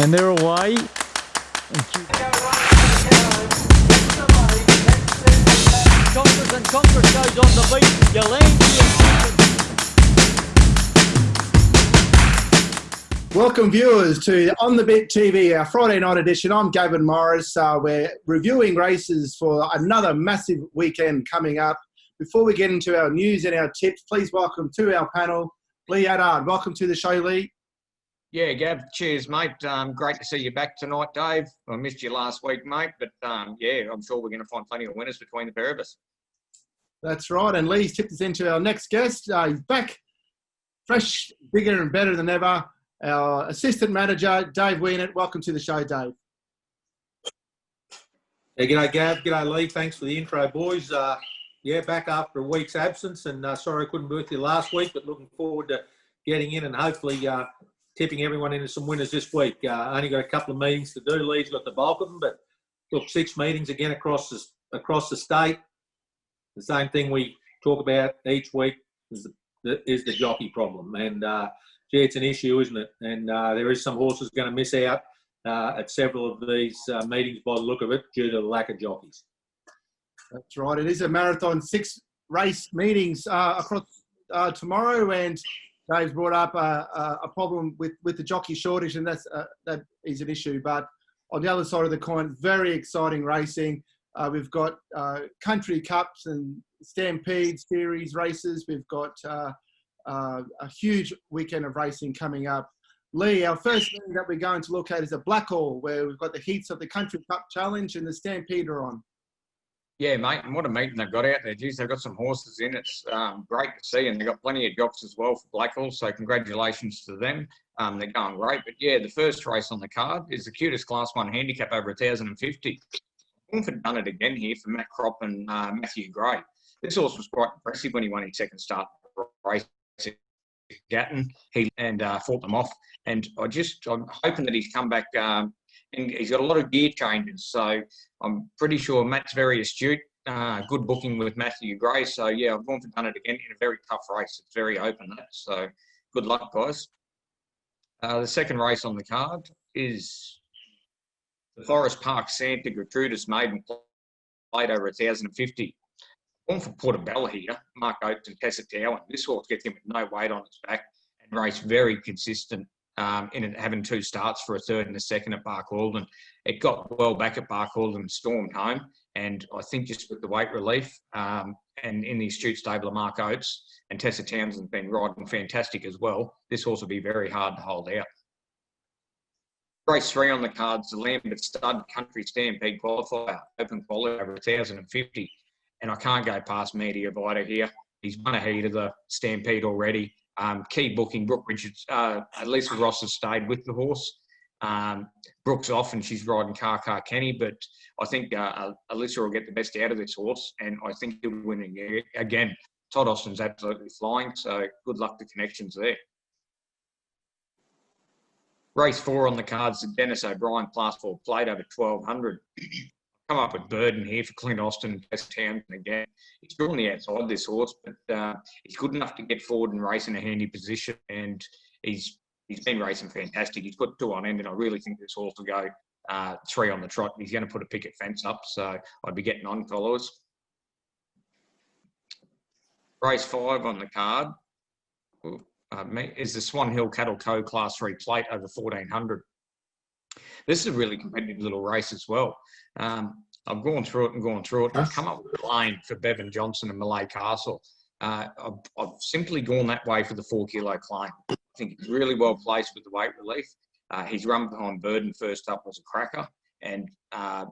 And they're away. Congress and Congress goes on the beat. Welcome viewers to On the Beat TV, our Friday night edition. I'm Gavin Morris. We're reviewing races for another massive weekend coming up. Before we get into our news and our tips, please welcome to our panel, Lee Addard. Welcome to the show, Lee. Yeah, Gav, cheers, mate. Great to see you back tonight, Dave. I missed you last week, mate, but yeah, I'm sure we're going to find plenty of winners between the pair of us. That's right, and Lee's tipped us into our next guest. He's back, fresh, bigger and better than ever. Our assistant manager, Dave Wienert. Welcome to the show, Dave. Yeah, g'day, Gav. G'day, Lee. Thanks for the intro, boys. Yeah, back after a week's absence, and sorry I couldn't be with you last week, but looking forward to getting in and hopefully tipping everyone into some winners this week. Only got a couple of meetings to do. Lee's got the bulk of them, but look, 6 meetings again across the state. The same thing we talk about each week is the jockey problem, and gee, it's an issue, isn't it? And there is some horses going to miss out at several of these meetings by the look of it due to the lack of jockeys. That's right. It is a marathon, 6 race meetings across tomorrow, and Dave's brought up a problem with the jockey shortage, and that is an issue. But on the other side of the coin, very exciting racing. We've got country cups and stampede series races. We've got a huge weekend of racing coming up. Lee, our first thing that we're going to look at is a Blackall, where we've got the heats of the Country Cup Challenge and the Stampede are on. Yeah, mate, and what a meeting they've got out there. Geez, they've got some horses in. It's great to see, and they've got plenty of jocks as well for Blackall, so congratulations to them. They're going great. But yeah, the first race on the card is the cutest Class 1 handicap over 1,050. Orford done it again here for Matt Crop and Matthew Gray. This horse was quite impressive when he won his second start race at Gatton. He fought them off, and I'm hoping that he's come back. And he's got a lot of gear changes, so I'm pretty sure Matt's very astute. Good booking with Matthew Gray. So, yeah, I've gone for done it again in a very tough race. It's very open, that. So, good luck, guys. The second race on the card is the Forest Park Santa Gertrudis Maiden Plate over 1,050. Gone for Portobello here, Mark Oates and Tessa Towan. This horse gets him with no weight on its back and race very consistent. In it, having 2 starts for a third and a second at Barcaldine. It got well back at Barcaldine and stormed home. And I think just with the weight relief and in the astute stable of Mark Oates and Tessa Townsend's been riding fantastic as well, this horse will be very hard to hold out. Race 3 on the cards, the Lambert Stud Country Stampede Qualifier, open quality over 1,050. And I can't go past Media Vita here. He's won a heat of the Stampede already. Key booking, Brooke Richards, Lisa Ross has stayed with the horse. Brooke's off and she's riding Car Kenny, but I think Alyssa will get the best out of this horse, and I think he'll win again. Todd Austin's absolutely flying, so good luck to connections there. Race 4 on the cards, the Dennis O'Brien Class 4 Plate over 1,200. Come up with Burden here for Clint Austin and Tess Townsend again. He's drawn the outside, this horse, but he's good enough to get forward and race in a handy position, and he's been racing fantastic. He's put 2 on end, and I really think this horse will go 3 on the trot. He's going to put a picket fence up, so I'd be getting on followers. Race 5 on the card is the Swan Hill Cattle Co Class 3 Plate over 1,400. This is a really competitive little race as well. I've gone through it. I've come up with a lane for Bevan Johnson and Malay Castle. I've simply gone that way for the 4 kilo claim. I think he's really well placed with the weight relief. His run behind Burden first up was a cracker, and I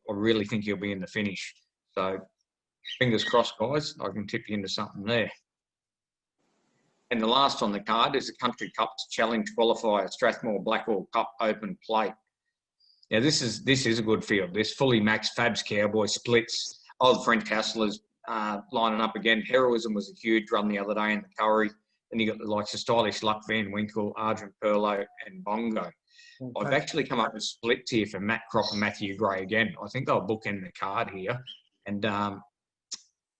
really think he'll be in the finish. So fingers crossed, guys. I can tip you into something there. And the last on the card is the Country Cups Challenge Qualifier, Strathmore Blackall Cup Open Plate. Now, this is a good field. There's fully maxed Fabs Cowboy splits. Old French Castlers lining up again. Heroism was a huge run the other day in the Curry. Then you got the likes of Stylish Luck, Van Winkle, Argent Perlo, and Bongo. Okay. I've actually come up with splits here for Matt Crop and Matthew Gray again. I think they'll bookend the card here. And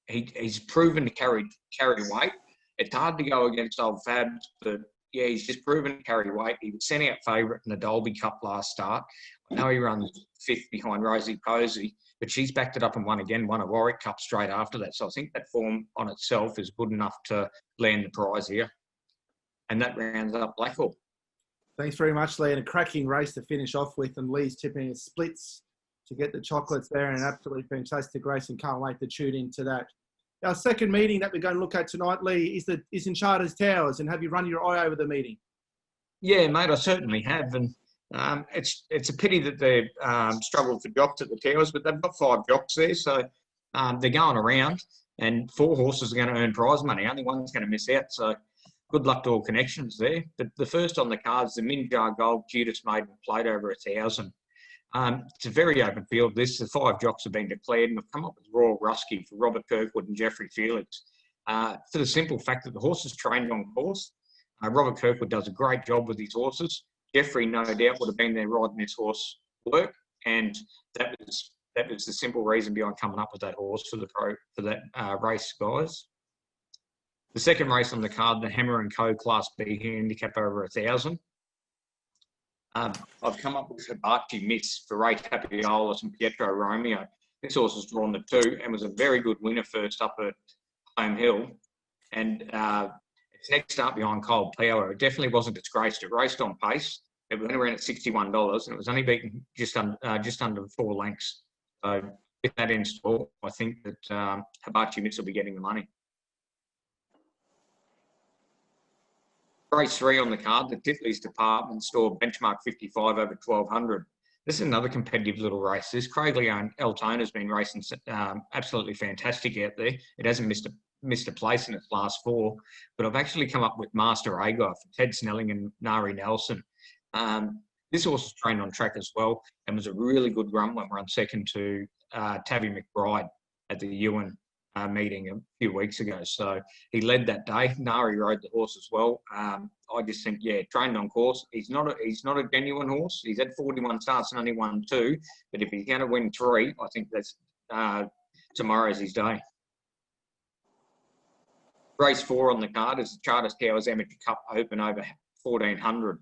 he's proven to carry weight. It's hard to go against old Fabs, but yeah, he's just proven to carry weight. He was sent out favourite in the Dolby Cup last start. I know he runs 5th behind Rosie Posey, but she's backed it up and won again, won a Warwick Cup straight after that. So I think that form on itself is good enough to land the prize here. And that rounds up Blackall. Thanks very much, Lee. And a cracking race to finish off with. And Lee's tipping his splits to get the chocolates there. And an absolutely fantastic race, and can't wait to tune into that. Our second meeting that we're going to look at tonight, Lee, is in Charters Towers. And have you run your eye over the meeting? Yeah, mate, I certainly have. And it's a pity that they've struggled for jocks at the Towers, but they've got 5 jocks there. So they're going around, and 4 horses are going to earn prize money. Only one's going to miss out. So good luck to all connections there. But the first on the cards, the Minjar Gold, Judas Maiden, played over 1,000. It's a very open field. The 5 jocks have been declared, and we've come up with Royal Rusky for Robert Kirkwood and Jeffrey Felix. For the simple fact that the horse is trained on course. Robert Kirkwood does a great job with his horses. Jeffrey, no doubt, would have been there riding this horse work, and that was the simple reason behind coming up with that horse for that race, guys. The second race on the card, the Hammer and Co Class B handicap over 1,000. I've come up with Hibachi Miss for Ray Tapiolas and Pietro Romeo. This horse was drawn to 2 and was a very good winner first up at Home Hill. And its next start behind Cold Power, it definitely wasn't disgraced. It raced on pace. It went around at $61 and it was only beaten just under 4 lengths. So with that in store, I think that Hibachi Miss will be getting the money. Race 3 on the card, the Titley's Department Store Benchmark 55 over 1,200. This is another competitive little race. This Craig Leon Eltone has been racing absolutely fantastic out there. It hasn't missed a place in its last 4, but I've actually come up with Master Agar for Ted Snelling and Nari Nelson. This horse was trained on track as well and was a really good run when we're on second to Tavi McBride at the Ewan meeting a few weeks ago. So he led that day. Nari rode the horse as well. I just think, yeah, trained on course. He's not a genuine horse. He's had 41 starts and only won 2. But if he's going to win 3, I think that's tomorrow's his day. Race 4 on the card is the Charters Towers Amateur Cup Open over 1,400.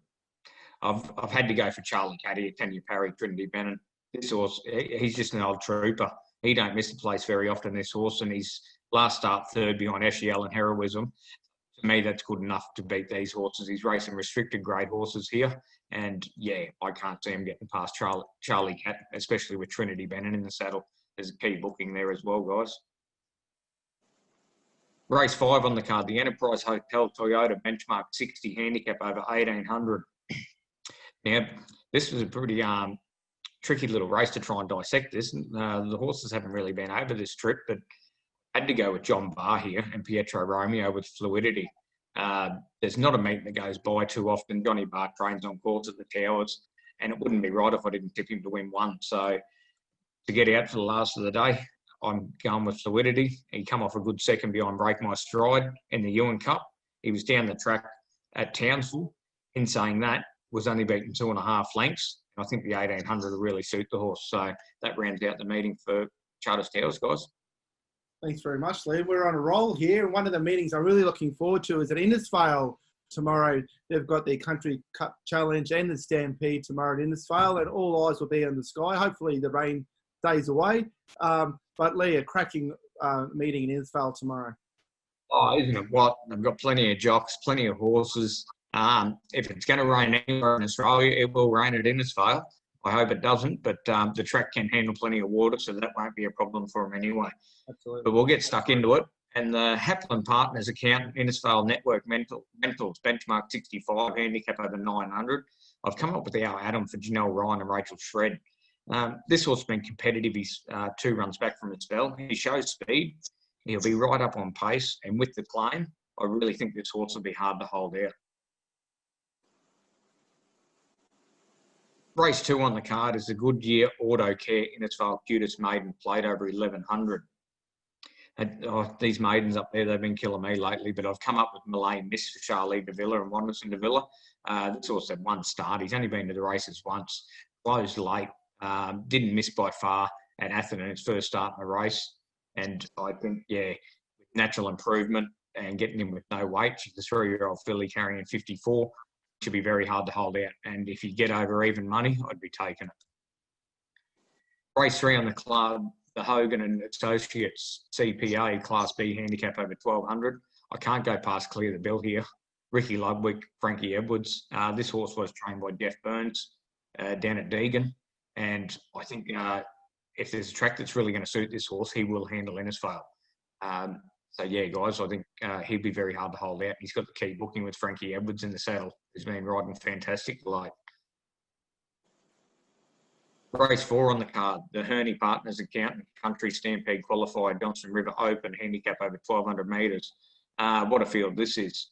I've had to go for Charlie Caddy, Tanya Parry, Trinity Bennett. This horse, he's just an old trooper. He don't miss the place very often, this horse, and his last start 3rd behind Ashiel and Heroism. To me, that's good enough to beat these horses. He's racing restricted grade horses here, and yeah, I can't see him getting past Charlie Cat, especially with Trinity Bennett in the saddle. There's a key booking there as well, guys. Race 5 on the card, the Enterprise Hotel Toyota Benchmark 60 handicap over 1,800. Now, this was a pretty tricky little race to try and dissect this. The horses haven't really been over this trip, but I had to go with John Barr here and Pietro Romeo with Fluidity. There's not a meet that goes by too often. Johnny Barr trains on course at the Towers, and it wouldn't be right if I didn't tip him to win 1. So to get out for the last of the day, I'm going with Fluidity. He come off a good second behind Break My Stride in the Ewan Cup. He was down the track at Townsville. In saying that, was only beaten 2.5 lengths. I think the 1,800 will really suit the horse. So that rounds out the meeting for Charters Towers, guys. Thanks very much, Lee. We're on a roll here. One of the meetings I'm really looking forward to is at Innisfail tomorrow. They've got the Country Cup Challenge and the Stampede tomorrow at Innisfail, and all eyes will be on the sky. Hopefully the rain stays away. But Lee, a cracking meeting in Innisfail tomorrow. Oh, isn't it what? They've got plenty of jocks, plenty of horses. If it's going to rain anywhere in Australia, it will rain at Innisfail. I hope it doesn't, but the track can handle plenty of water, so that won't be a problem for them anyway. Absolutely. But we'll get stuck into it. And the Hapland Partners account, Innisfail Network Mentals, benchmark 65, handicap over 900. I've come up with our Adam for Janelle Ryan and Rachel Shred. This horse has been competitive. He's 2 runs back from its spell. He shows speed. He'll be right up on pace. And with the claim, I really think this horse will be hard to hold out. Race 2 on the card is the Goodyear Auto Care Innisfail Judas Maiden, played over 1,100. These maidens up there, they've been killing me lately, but I've come up with Malay Miss for Charlie de Villa and Wanderson de Villa. This horse had 1 start. He's only been to the races once, closed late, didn't miss by far at Atherton in his first start in the race. And I think, yeah, with natural improvement, and getting him with no weight. She's a 3-year-old filly carrying 54. Should be very hard to hold out. And if you get over even money, I'd be taking it. Race 3 on the club, the Hogan and Associates CPA Class B handicap over 1200. I can't go past Clear the Bill here. Ricky Ludwig, Frankie Edwards. This horse was trained by Jeff Burns down at Deegan. And I think if there's a track that's really going to suit this horse, he will handle Innisfail. So, yeah, guys, I think he'd be very hard to hold out. He's got the key booking with Frankie Edwards in the saddle. He's been riding fantastic late. Race 4 on the card, the Herney Partners Accountant Country Stampede Qualified Johnson River Open handicap over 1,200 metres. What a field this is.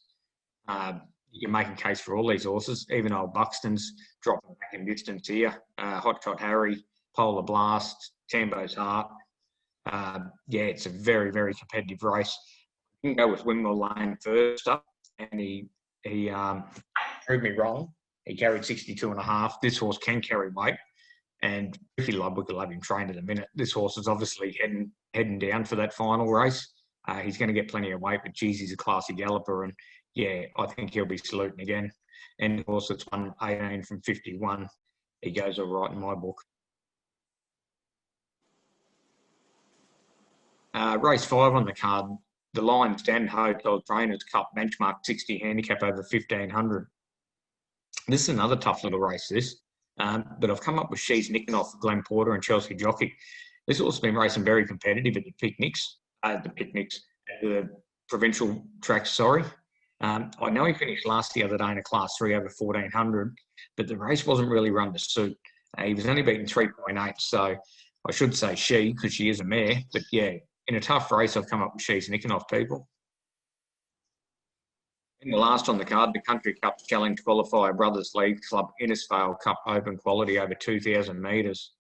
You make a case for all these horses. Even old Buxton's dropping back in distance here. Hot Shot Harry, Polar Blast, Tambo's Heart. Yeah, it's a very, very competitive race. You can go with Windmill Lane first up, and he proved me wrong. He carried 62.5. This horse can carry weight, and Ricky Ludwig will have him trained in a minute. This horse is obviously heading down for that final race. He's going to get plenty of weight, but geez, he's a classy galloper, and yeah, I think he'll be saluting again. And the horse that's won 18 from 51, he goes all right in my book. Race 5 on the card, the Lions Den Hotel Trainers Cup Benchmark 60 handicap over 1,500. This is another tough little race, this. But I've come up with She's Nicking Off Glenn Porter and Chelsea Jockey. This horse has been racing very competitive at the provincial tracks, sorry. I know he finished last the other day in a Class 3 over 1,400, but the race wasn't really run to suit. He was only beaten 3.8, so I should say she, because she is a mare. But yeah, in a tough race, I've come up with She's Nicking Off people. In the last on the card, the Country Cup Challenge Qualifier Brothers League Club Innisfail Cup Open Quality over 2,000 metres.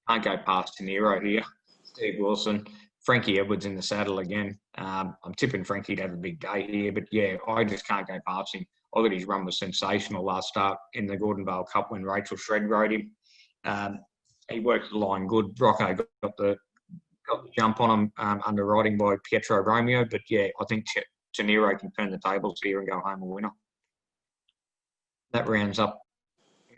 Can't go past De Niro here. Steve Wilson, Frankie Edwards in the saddle again. I'm tipping Frankie to have a big day here, but yeah, I just can't go past him. I thought his run was sensational last start in the Gordon Vale Cup when Rachel Shred rode him. He worked the line good. Rocco got the jump on him underwriting by Pietro Romeo, but yeah, I think De Niro can turn the tables here and go home a winner. That rounds up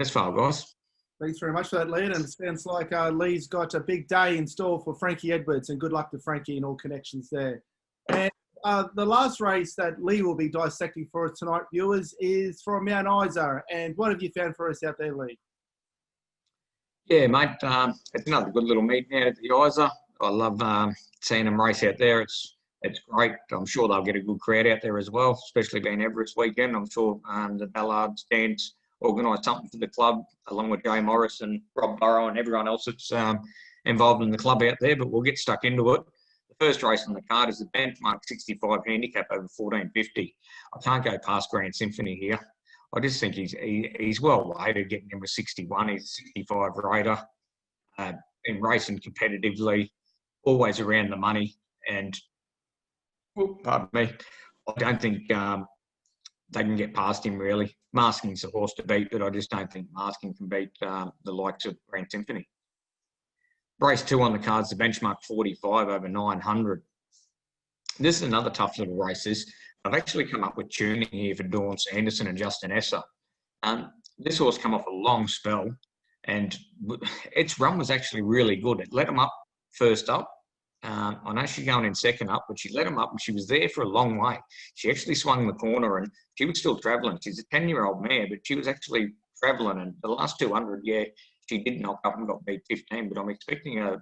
Innisfail, guys. Thanks very much for that, Lee. And it sounds like Lee's got a big day in store for Frankie Edwards, and good luck to Frankie and all connections there. And the last race that Lee will be dissecting for us tonight, viewers, is from Mount Isa. And what have you found for us out there, Lee? Yeah, mate, it's another good little meeting out at the Isa. I love seeing them race out there. It's great. I'm sure they'll get a good crowd out there as well, especially being Everest weekend. I'm sure the Ballard stands organised something for the club, along with Jay Morris and Rob Burrow and everyone else that's involved in the club out there, but we'll get stuck into it. The first race on the card is the Benchmark 65 handicap over 1,450. I can't go past Grand Symphony here. I just think he's well weighted, getting him with 61. He's a 65 rider, been racing competitively, always around the money, and pardon me, I don't think they can get past him, really. Masking's a horse to beat, but I just don't think Masking can beat the likes of Grand Symphony. Race 2 on the cards, the Benchmark 45 over 900. This is another tough little race. I've actually come up with tuning here for Dawn Sanderson and Justin Esser. This horse come off a long spell, and its run was actually really good. It let him up first up. I know she's going in second up, but she let him up and she was there for a long way. She actually swung the corner and she was still travelling. She's a 10-year-old mare, but she was actually travelling. And the last 200, yeah, she did knock up and got beat 15, but I'm expecting a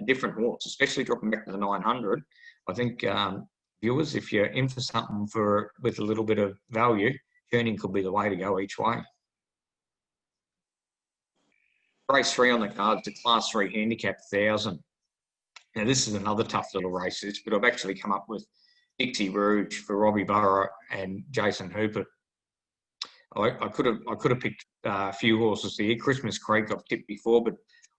different horse, especially dropping back to the 900. I think viewers, if you're in for something with a little bit of value, turning could be the way to go each way. Race 3 on the cards, the Class 3 handicap 1,000. Now, this is another tough little race, but I've actually come up with Dixie Rouge for Robbie Burrow and Jason Hooper. I could have picked a few horses here. Christmas Creek I've tipped before, but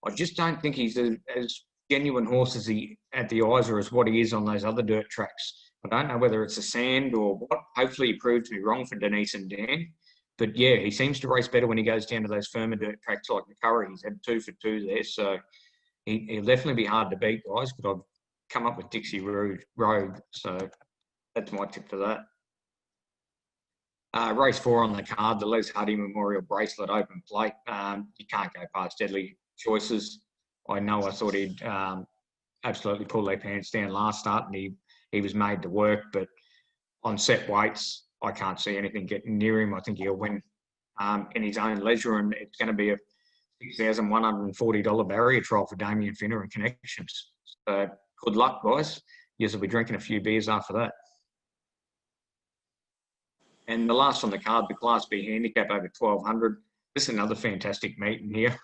I just don't think he's as genuine horse as he at the Isa as what he is on those other dirt tracks. I don't know whether it's the sand or what. Hopefully he proved to be wrong for Denise and Dan. But yeah, he seems to race better when he goes down to those firmer dirt tracks like the Curry. He's had 2 for 2 there, so he'll definitely be hard to beat, guys. But I've come up with Dixie Rogue, so That's my tip for that. Race 4 on the card, the Les Huddy Memorial Bracelet Open Plate. You can't go past Deadly Choices. I thought he'd absolutely pull their pants down last start, and he was made to work. But on set weights, I can't see anything getting near him. I think he'll win in his own leisure, and it's going to be a $6,140 barrier trial for Damien Finner and Connections. So good luck, guys. You'll be drinking a few beers after that. And the last on the card, the Class B handicap over 1,200. This is another fantastic meeting here.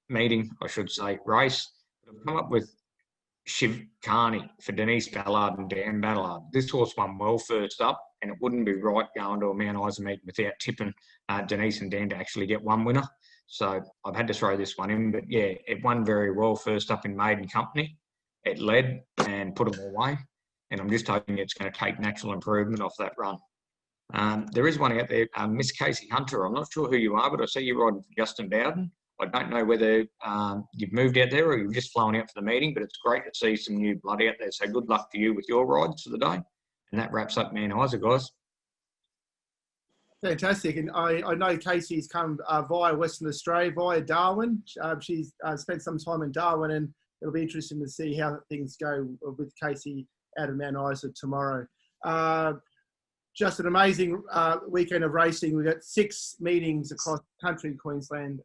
Race. I've come up with Shiv Carney for Denise Ballard and Dan Ballard. This horse won well first up, and it wouldn't be right going to a Mount Isa meeting without tipping Denise and Dan to actually get one winner. So I've had to throw this one in. But yeah, it won very well first up in Maiden Company. It led and put them away. And I'm just hoping it's going to take natural improvement off that run. There is one out there, Miss Casey Hunter. I'm not sure who you are, but I see you riding for Justin Bowden. I don't know whether you've moved out there or you've just flown out for the meeting, but it's great to see some new blood out there. So good luck to you with your rides for the day. And that wraps up Mount Isa, guys. Fantastic. And I know Casey's come via Western Australia, via Darwin. She's spent some time in Darwin, and it'll be interesting to see how things go with Casey out of Mount Isa tomorrow. Just an amazing weekend of racing. We've got 6 meetings across the country in Queensland.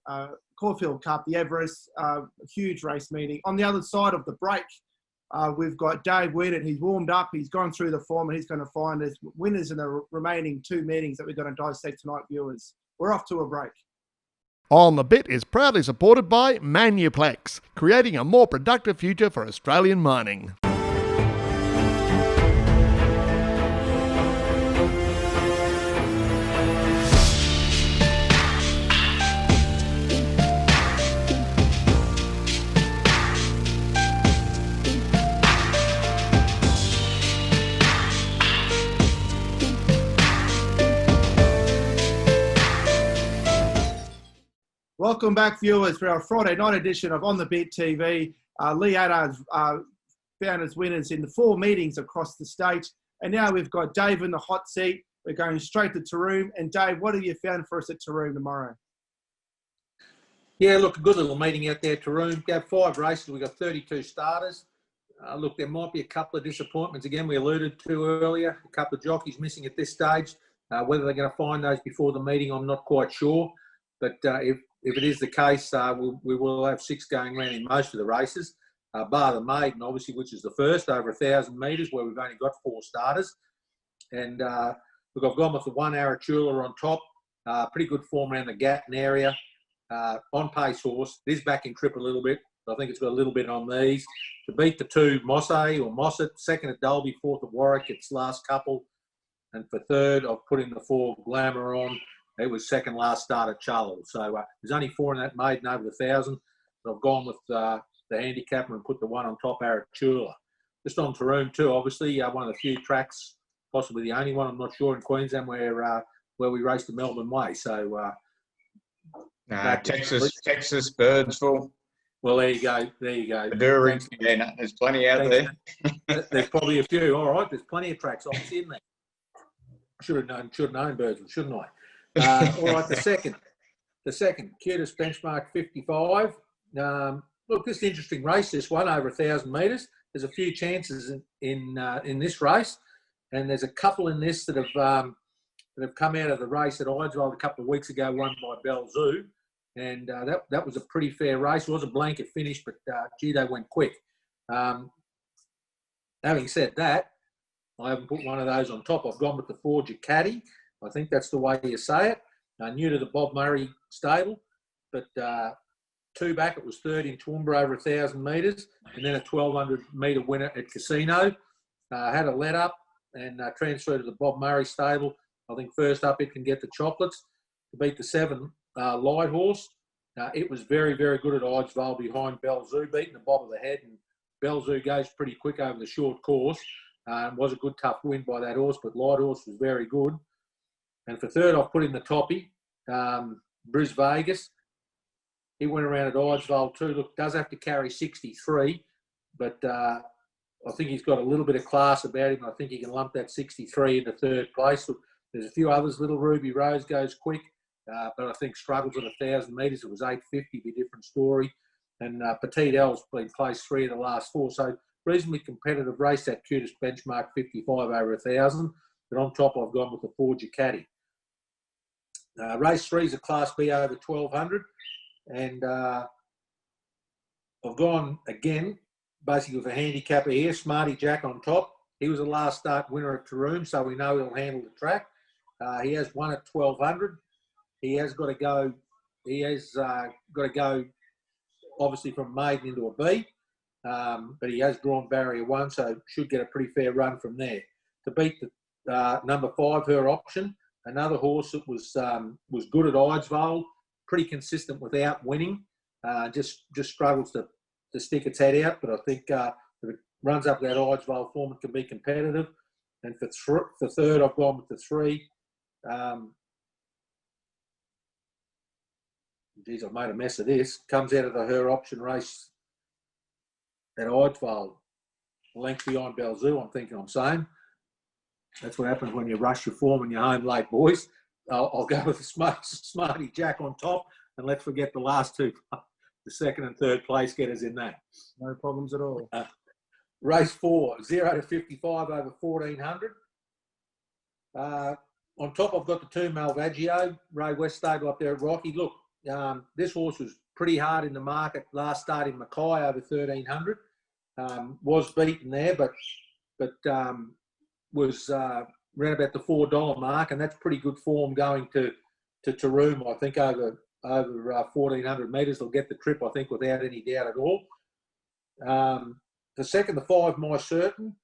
Caulfield Cup, the Everest, a huge race meeting. On the other side of the break, we've got Dave Winnett. He's warmed up. He's gone through the form, and he's going to find us winners in the remaining 2 meetings that we're going to dissect tonight, viewers. We're off to a break. On the Bit is proudly supported by Manuplex, creating a more productive future for Australian mining. Welcome back, viewers, for our Friday night edition of On the Beat TV. Lee Addard's found us winners in the 4 meetings across the state. And now we've got Dave in the hot seat. We're going straight to Taroom. And Dave, what have you found for us at Taroom tomorrow? Yeah, look, a good little meeting out there, Taroom. We've got 5 races. We've got 32 starters. Look, there might be a couple of disappointments. Again, we alluded to earlier, a couple of jockeys missing at this stage. Whether they're going to find those before the meeting, I'm not quite sure. But if it is the case, we will have 6 going around in most of the races, bar the maiden, obviously, which is the first, over 1,000 metres, where we've only got 4 starters. And look, I've gone with the 1 Arachula on top. Pretty good form around the Gatton area. On-pace horse. It is back in trip a little bit. I think it's got a little bit on these. To beat the 2 Mossett, second at Dalby, 4th at Warwick, its last couple. And for third, I've put in the 4 Glamour on. It was second last start at Charles. So there's only 4 in that maiden over 1,000. But I've gone with the handicapper and put the 1 on top, Arachula. Just on Taroom too, obviously, one of the few tracks, possibly the only one, I'm not sure, in Queensland where we raced the Melbourne Way. So Texas, Birdsville. Well, there you go. Maduring, yeah, there's plenty out there. There's probably a few. All right, there's plenty of tracks obviously in there. Should have known Birdsville, shouldn't I? All right, the second, Cutest Benchmark 55. Look, this is an interesting race. This one over 1,000 metres. There's a few chances in this race, and there's a couple in this that have come out of the race at Idesville a couple of weeks ago, won by Belle Zoo, and that was a pretty fair race. It was a blanket finish, but gee, they went quick. Having said that, I haven't put one of those on top. I've gone with the 4 Ducati. I think that's the way you say it. New to the Bob Murray stable, but 2 back, it was third in Toowoomba over 1,000 metres, and then a 1,200 metre winner at Casino. Had a let up and transferred to the Bob Murray stable. I think first up, it can get the chocolates to beat the 7 Light Horse. It was very, very good at Idesville behind Belle Zoo, beating the bob of the head, and Belle Zoo goes pretty quick over the short course. Was a good tough win by that horse, but Light Horse was very good. And for third, I've put in the toppy, Bruce Vegas. He went around at Idesville too. Look, does have to carry 63, but I think he's got a little bit of class about him. I think he can lump that 63 into third place. There's a few others. Little Ruby Rose goes quick, but I think struggles at 1,000 metres. It was 850, be a different story. And Petite L's been placed 3 of the last 4. So reasonably competitive race. That cutest benchmark 55 over 1,000. But on top, I've gone with the 4 Ducati. Race 3 is a Class B over 1,200. And I've gone again, basically with a handicapper here, Smarty Jack on top. He was a last start winner at Taroom, so we know he'll handle the track. He has won at 1,200. He has got to go. He has got to go, obviously, from maiden into a B, but he has drawn barrier 1, so should get a pretty fair run from there. To beat the number 5, Her Option, another horse that was good at Idesville, pretty consistent without winning. Just struggles to stick its head out, but I think if it runs up that Idesville form, it can be competitive. And for third, I've gone with the 3. Geez, I've made a mess of this. Comes out of the Her Option race at Idesville, length behind Belzoo, I'm thinking I'm saying. That's what happens when you rush your form and you're home late, boys. I'll go with the Smarty Jack on top, and let's forget the last 2, the second and third place getters in that. No problems at all. Race 4, 0 to 55 over 1,400. On top, I've got the 2 Malvagio, Ray West stable up there at Rocky. Look, this horse was pretty hard in the market last start in Mackay over 1,300. Was beaten there, but was around about the $4 mark, and that's pretty good form going to Taroom. I think over 1,400 metres, they'll get the trip, I think, without any doubt at all. The second, the 5, My Certain,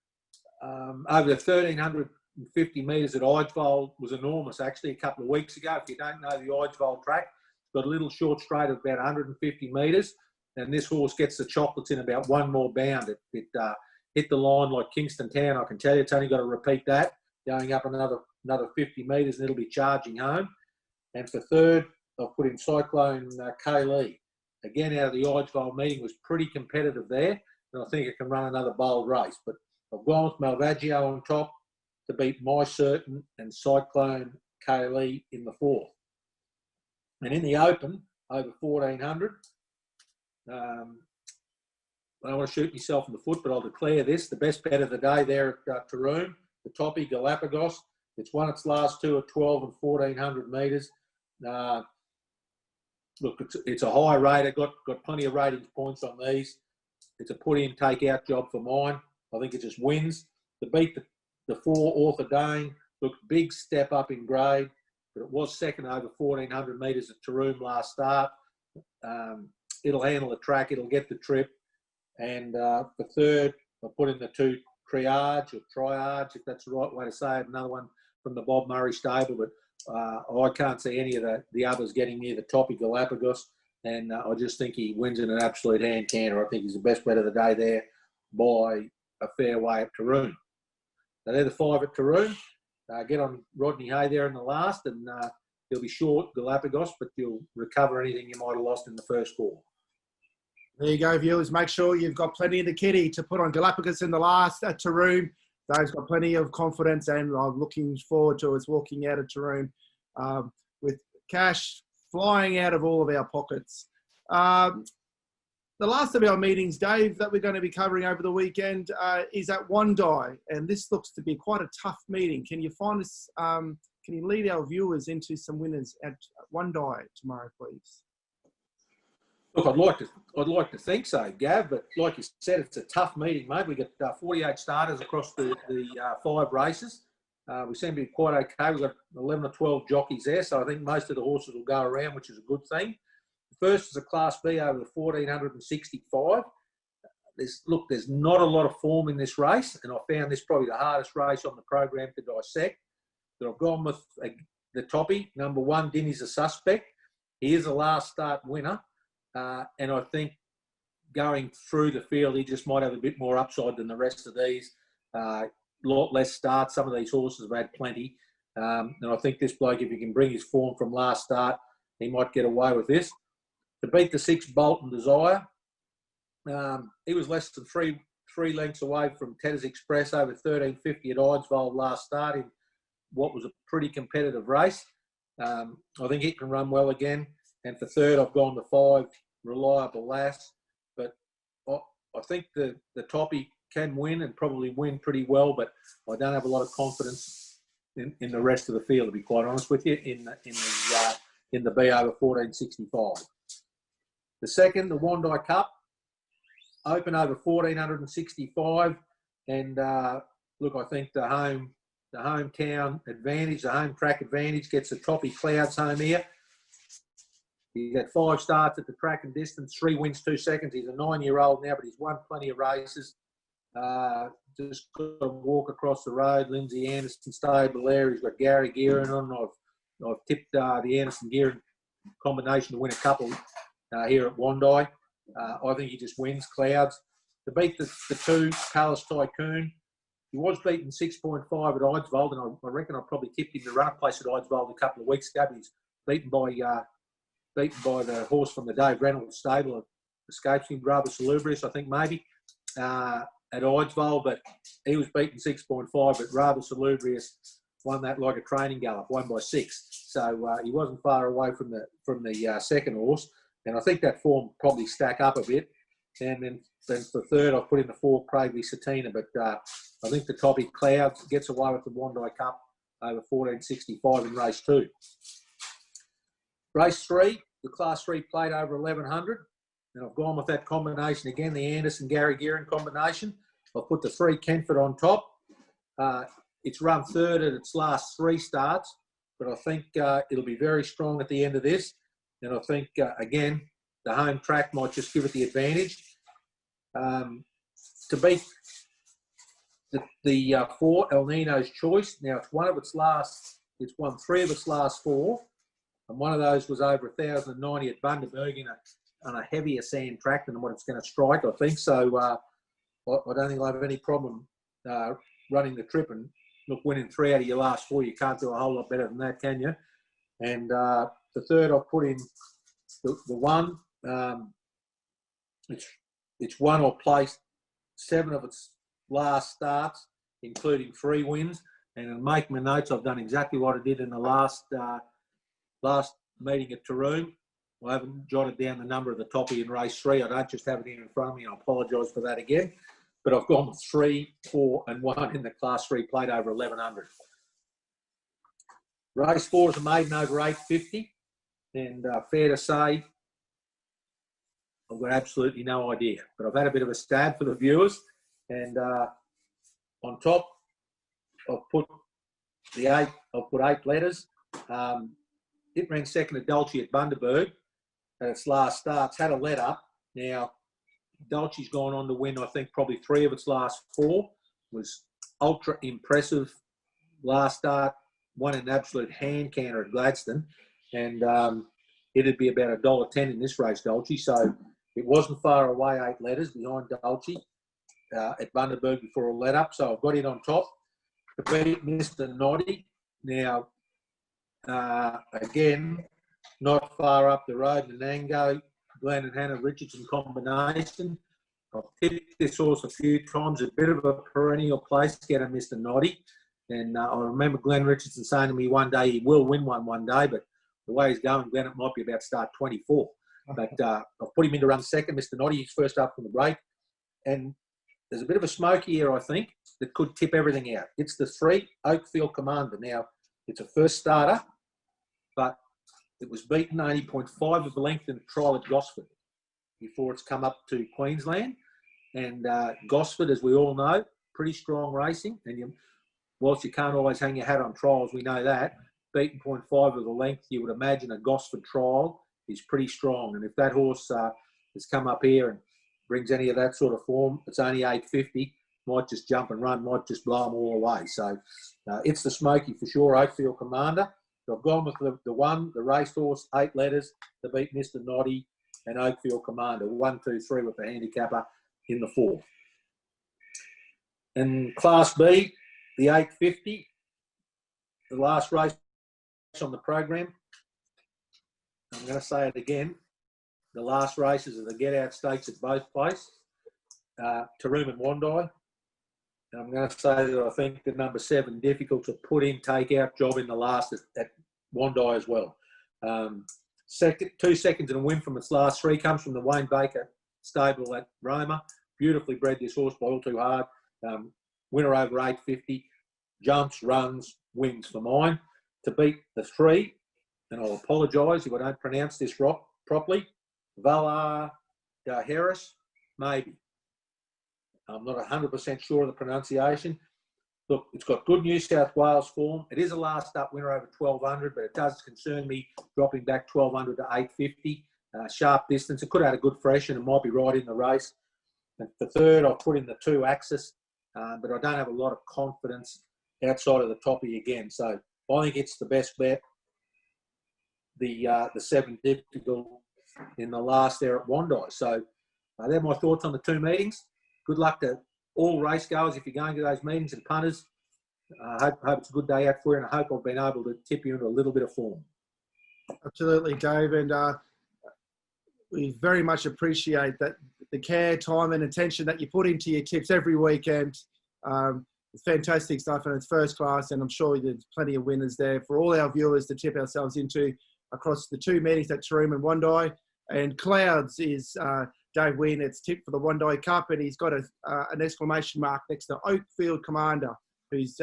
over the 1,350 metres at Idesville was enormous, actually, a couple of weeks ago. If you don't know the Idesville track, it's got a little short straight of about 150 metres, and this horse gets the chocolates in about 1 more bound. It hit the line like Kingston Town, I can tell you. It's only got to repeat that, going up another 50 metres, and it'll be charging home. And for third, I've put in Cyclone Kaylee. Again, out of the Idesville meeting, was pretty competitive there, and I think it can run another bold race. But I've gone with Malvagio on top to beat My Certain and Cyclone Kaylee in the 4th. And in the Open, over 1,400, I don't want to shoot myself in the foot, but I'll declare this. The best bet of the day there at Taroom, the Toppy Galapagos. It's won its last 2 at 12 and 1,400 metres. Look, it's a high rater, got plenty of ratings points on these. It's a put-in, take-out job for mine. I think it just wins. To beat the 4, Author Dane, looked big step up in grade, but it was second over 1,400 metres at Taroom last start. It'll handle the track. It'll get the trip. And for third, I put in the 2 Triage, if that's the right way to say it. Another one from the Bob Murray stable, but I can't see any of the others getting near the Toppy Galapagos. And I just think he wins in an absolute hand canter. I think he's the best bet of the day there by a fair way at Taroom. So they're the 5 at Taroom. Get on Rodney Hay there in the last, and he'll be short Galapagos, but you'll recover anything you might have lost in the first 4. There you go, viewers. Make sure you've got plenty in the kitty to put on Galapagos in the last at Taroom. Dave's got plenty of confidence, and I'm looking forward to us walking out of Taroom with cash flying out of all of our pockets. The last of our meetings, Dave, that we're going to be covering over the weekend is at Wondai, and this looks to be quite a tough meeting. Can you find us? Can you lead our viewers into some winners at Wondai tomorrow, please? Look, I'd like to think so, Gav, but like you said, it's a tough meeting, mate. We got 48 starters across the 5 races. We seem to be quite okay. We've got 11 or 12 jockeys there, so I think most of the horses will go around, which is a good thing. The first is a Class B over the 1,465. There's not a lot of form in this race, and I found this probably the hardest race on the program to dissect. But I've gone with the Toppy, number 1, Dinny's a suspect. He is a last start winner. And I think going through the field, he just might have a bit more upside than the rest of these. Lot less starts. Some of these horses have had plenty. And I think this bloke, if he can bring his form from last start, he might get away with this. To beat the 6, Bolton Desire, he was less than 3 lengths away from Tedder's Express over 13.50 at Eidsvold last start in what was a pretty competitive race. I think it can run well again. And for third, I've gone to 5, Reliable Lass. But I think the toppy can win and probably win pretty well, but I don't have a lot of confidence in the rest of the field, to be quite honest with you, in the B over 1465. The second, the Wondai Cup, open over 1465, and look, I think the hometown advantage, the home track advantage, gets the toppy Clouds home here. He's had 5 starts at the track and distance, 3 wins, 2 seconds. He's a 9-year-old now, but he's won plenty of races. Just got to walk across the road. Lindsay Anderson stable there. He's got Gary Gearin on. I've tipped the Anderson Gearin combination to win a couple here at Wondai. I think he just wins Clouds. To beat the 2, Palace Tycoon, he was beaten 6.5 at Eidsvold, and I reckon I probably tipped him to run a place at Eidsvold a couple of weeks ago. But he's beaten by the horse from the Dave Reynolds stable. Escapes him, Rather Salubrious, I think maybe, at Eidsvold, but he was beaten 6.5, but Rather Salubrious won that like a training gallop, won by 6. So he wasn't far away from the second horse. And I think that form probably stack up a bit. And then for third, I've put in the 4, Cravely Satina. But I think the toppy Clouds gets away with the Wondai Cup over 1465 in race 2. Race 3, the Class 3 plate over 1100. And I've gone with that combination again, the Anderson-Gary Gearin combination. I've put the 3 Kenford on top. It's run third at its last 3 starts, but I think it'll be very strong at the end of this. And I think, again, the home track might just give it the advantage. To beat the 4, El Nino's Choice. Now, it's won 3 of its last 4. And one of those was over 1,090 at Bundaberg on a heavier sand track than what it's going to strike, I think. So I don't think I'll have any problem running the trip. And look, winning 3 out of your last 4, you can't do a whole lot better than that, can you? And the third, I've put in the 1. It's won or placed 7 of its last starts, including 3 wins. And in making my notes, I've done exactly what I did in the last meeting at Taroom. I haven't jotted down the number of the toppy in race 3. I don't just have it here in front of me. I apologise for that again. But I've gone with 3, 4 and 1 in the Class 3 plate over 1100. Race 4 is a maiden over 850. And fair to say, I've got absolutely no idea. But I've had a bit of a stab for the viewers. And on top, I've put 8 letters. It ran second at Dolce at Bundaberg at its last starts, had a let up. Now, Dolce's gone on to win, I think, probably 3 of its last 4. Was ultra impressive last start, won an absolute hand canter at Gladstone. And it'd be about $1.10 in this race, Dolce. So it wasn't far away, 8 letters behind Dolce at Bundaberg before a let up. So I've got it on top to beat Mr. Noddy. Now, again, not far up the road, Nanango, Glenn and Hannah Richardson combination. I've tipped this horse a few times, a bit of a perennial place getter, Mr. Noddy. And I remember Glenn Richardson saying to me one day he will win one day, but the way he's going, Glenn, it might be about start 24. But I've put him in to run second, Mr. Noddy. He's first up from the break. And there's a bit of a smoky here, I think, that could tip everything out. It's the 3, Oakfield Commander. Now, it's a first starter, but it was beaten 80.5 of the length in the trial at Gosford before it's come up to Queensland. And Gosford, as we all know, pretty strong racing. And whilst you can't always hang your hat on trials, we know that. Beaten 0.5 of the length, you would imagine a Gosford trial is pretty strong. And if that horse has come up here and brings any of that sort of form, it's only 850, might just jump and run, might just blow them all away. So it's the smoky for sure, Oakfield Commander. So I've gone with the 1, the racehorse, 8 letters to beat Mr. Noddy and Oakfield Commander. 1, 2, 3 with the handicapper in the 4. And Class B, the 850, the last race on the program. I'm going to say it again. The last races are the get-out stakes at both places. Taroom and Wondai. I'm going to say that I think the number 7, difficult to put in, take out job in the last at Wondai as well. 2 seconds and a win from its last 3 comes from the Wayne Baker stable at Roma. Beautifully bred this horse by All Too Hard. Winner over 850. Jumps, runs, wins for mine. To beat the 3, and I'll apologise if I don't pronounce this properly, Valar Harris, maybe. I'm not 100% sure of the pronunciation. Look, it's got good New South Wales form. It is a last up winner over 1,200, but it does concern me dropping back 1,200 to 850. Sharp distance. It could have had a good fresh and it might be right in the race. And the 3rd, I'll put in the 2 Axis, but I don't have a lot of confidence outside of the toppy again. So I think it's the best bet. The 7 difficult in the last there at Wondai. So they're my thoughts on the 2 meetings. Good luck to all race goers if you're going to those meetings and punters. I hope it's a good day out for you, and I hope I've been able to tip you into a little bit of form. Absolutely, Dave. And we very much appreciate that the care, time and attention that you put into your tips every weekend. It's fantastic stuff and it's first class, and I'm sure there's plenty of winners there for all our viewers to tip ourselves into across the 2 meetings at Taroom and Wondai. And Clouds is Dave Wienert's tip for the Wondai Cup, and he's got an exclamation mark next to Oakfield Commander, who's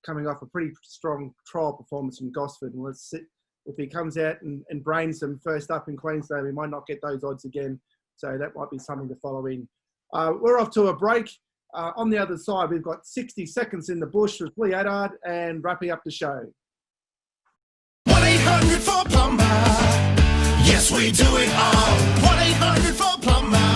coming off a pretty strong trial performance from Gosford. And let's see if he comes out and brains them first up in Queensland, we might not get those odds again. So that might be something to follow in. We're off to a break. On the other side, we've got 60 seconds in the bush with Lee Adard and wrapping up the show. 1-800-4-PLUMBER. Yes, we do it all. 1-800-4-PLUMBER.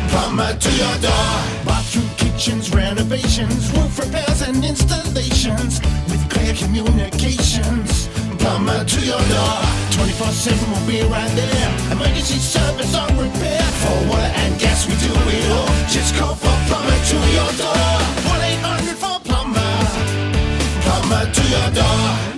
Plumber to your door. Bathroom, kitchens, renovations, roof repairs and installations with clear communications. Plumber to your door. 24/7 will be right there. Emergency service or repair. For water and gas, we do it all. Just call for plumber to your door. 1-800-4-PLUMBER. Plumber to your door.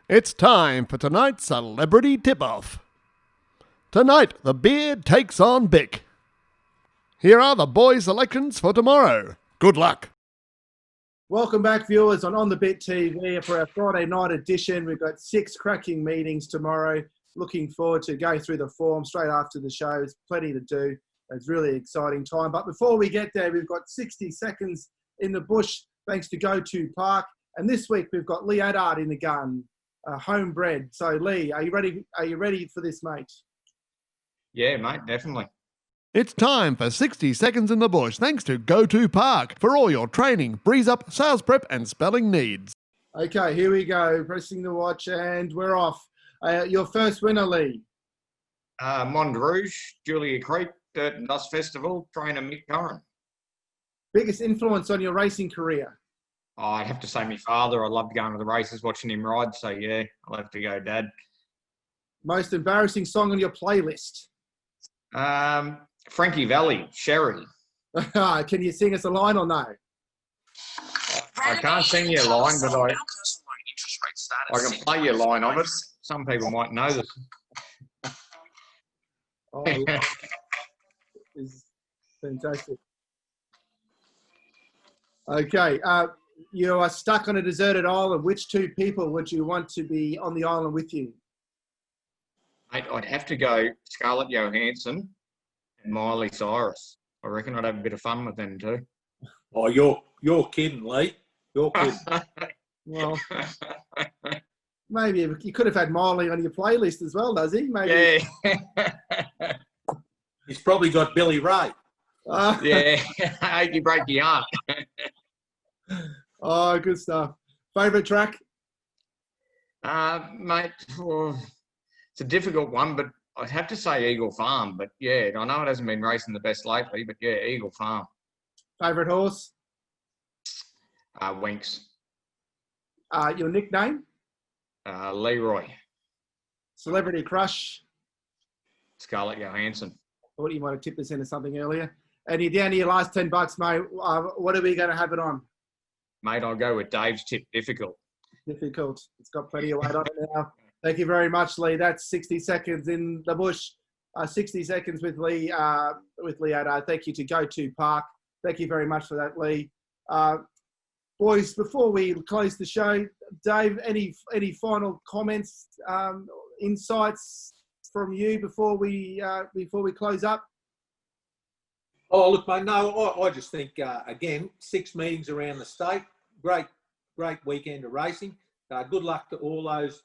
It's time for tonight's Celebrity Tip-Off. Tonight, the Beard takes on Bick. Here are the boys' selections for tomorrow. Good luck. Welcome back, viewers, on the Bit TV for our Friday night edition. We've got 6 cracking meetings tomorrow. Looking forward to going through the form straight after the show. There's plenty to do. It's really exciting time. But before we get there, we've got 60 seconds in the bush, thanks to Go To Park. And this week, we've got Lee Adard in the gun. Homebred. So, Lee, are you ready? Are you ready for this, mate? Yeah, mate, definitely. It's time for 60 seconds in the bush, thanks to Go To Park for all your training, breeze up, sales prep, and spelling needs. Okay, here we go. Pressing the watch, and we're off. Your first winner, Lee. Mont Rouge, Julia Creek, Dirt and Dust Festival, trainer Mick Curran. Biggest influence on your racing career? Oh, I'd have to say my father. I loved going to the races, watching him ride. So, yeah, I'll have to go Dad. Most embarrassing song on your playlist? Frankie Valli, Sherry. Can you sing us a line or no? I can't sing you a line, but I can play you a line of it. Some people might know this. Oh, it's fantastic. Okay, you are stuck on a deserted island. Which 2 people would you want to be on the island with you? Mate, I'd have to go Scarlett Johansson and Miley Cyrus. I reckon I'd have a bit of fun with them too. Oh, you're kidding, Lee. You're kidding. Well, maybe you could have had Miley on your playlist as well, does he? Maybe. Yeah. He's probably got Billy Ray. Yeah. I hope you break your arm. Oh, good stuff. Favourite track? Mate, well, it's a difficult one, but I'd have to say Eagle Farm, but yeah, I know it hasn't been racing the best lately, but yeah, Eagle Farm. Favourite horse? Winks. Your nickname? Leroy. Celebrity crush? Scarlett Johansson. Thought you might have tipped us into something earlier. And you're down to your last $10, mate. What are we going to have it on? Mate, I'll go with Dave's tip, difficult. Difficult. It's got plenty of weight on it now. Thank you very much, Lee. That's 60 seconds in the bush. 60 seconds with Lee Addo. Thank you to Go To Park. Thank you very much for that, Lee. Boys, before we close the show, Dave, any final comments, insights from you before we close up? Oh, look, mate, no, I just think, again, 6 meetings around the state. Great weekend of racing. Good luck to all those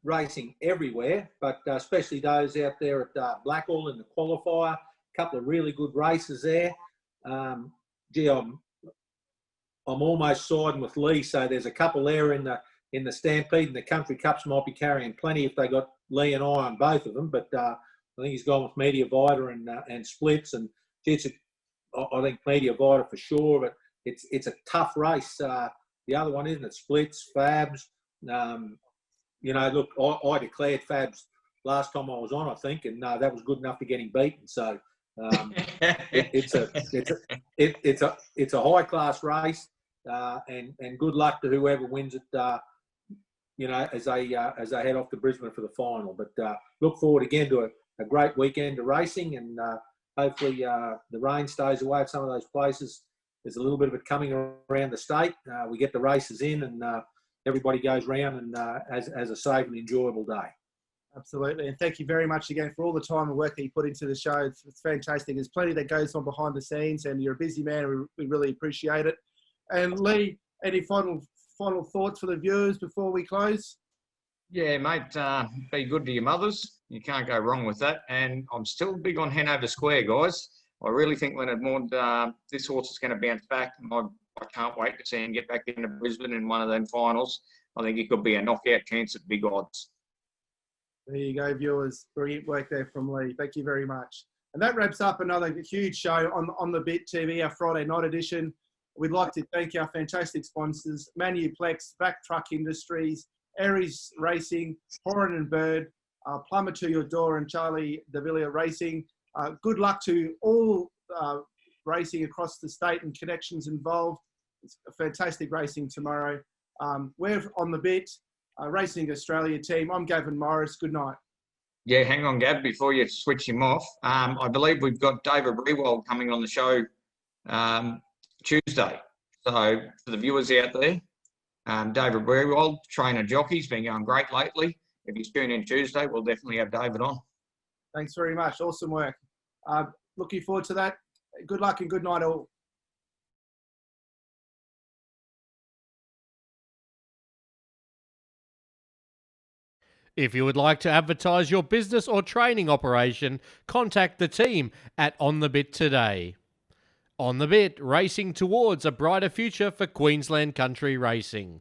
racing everywhere, but especially those out there at Blackall in the qualifier. A couple of really good races there. Gee, I'm almost siding with Lee, so there's a couple there in the Stampede, and the Country Cups might be carrying plenty if they got Lee and I on both of them, but I think he's gone with Media Vita and Splits, and I think Media Vita for sure, but it's a tough race. The other one, isn't it? Splits, Fabs. Look, I declared Fabs last time I was on, I think, and that was good enough to get him beaten. So it's a high class race, and good luck to whoever wins it. As they head off to Brisbane for the final. But look forward again to a great weekend of racing, and hopefully the rain stays away at some of those places. There's a little bit of it coming around the state. We get the races in, and everybody goes round and has a safe and enjoyable day. Absolutely. And thank you very much again for all the time and work that you put into the show. It's fantastic. There's plenty that goes on behind the scenes, and you're a busy man, and we really appreciate it. And Lee, any final thoughts for the viewers before we close? Yeah, mate, be good to your mothers. You can't go wrong with that. And I'm still big on Hanover Square, guys. I really think Leonard Maud, this horse is going to bounce back. And I can't wait to see him get back into Brisbane in one of them finals. I think it could be a knockout chance at big odds. There you go, viewers. Brilliant work there from Lee. Thank you very much. And that wraps up another huge show on the Bit TV, our Friday night edition. We'd like to thank our fantastic sponsors, Manuplex, Back Truck Industries, Aries Racing, Horan and Bird, Plumber to Your Door, and Charlie Davila Racing. Good luck to all racing across the state and connections involved. It's a fantastic racing tomorrow. We're on the Bit, Racing Australia team. I'm Gavin Morris. Good night. Yeah, hang on, Gav, before you switch him off. I believe we've got David Rewald coming on the show Tuesday. So for the viewers out there, David Rewald, trainer jockey, has been going great lately. If you tune in Tuesday, we'll definitely have David on. Thanks very much. Awesome work. Looking forward to that. Good luck and good night all. If you would like to advertise your business or training operation, contact the team at On The Bit today. On The Bit, racing towards a brighter future for Queensland country racing.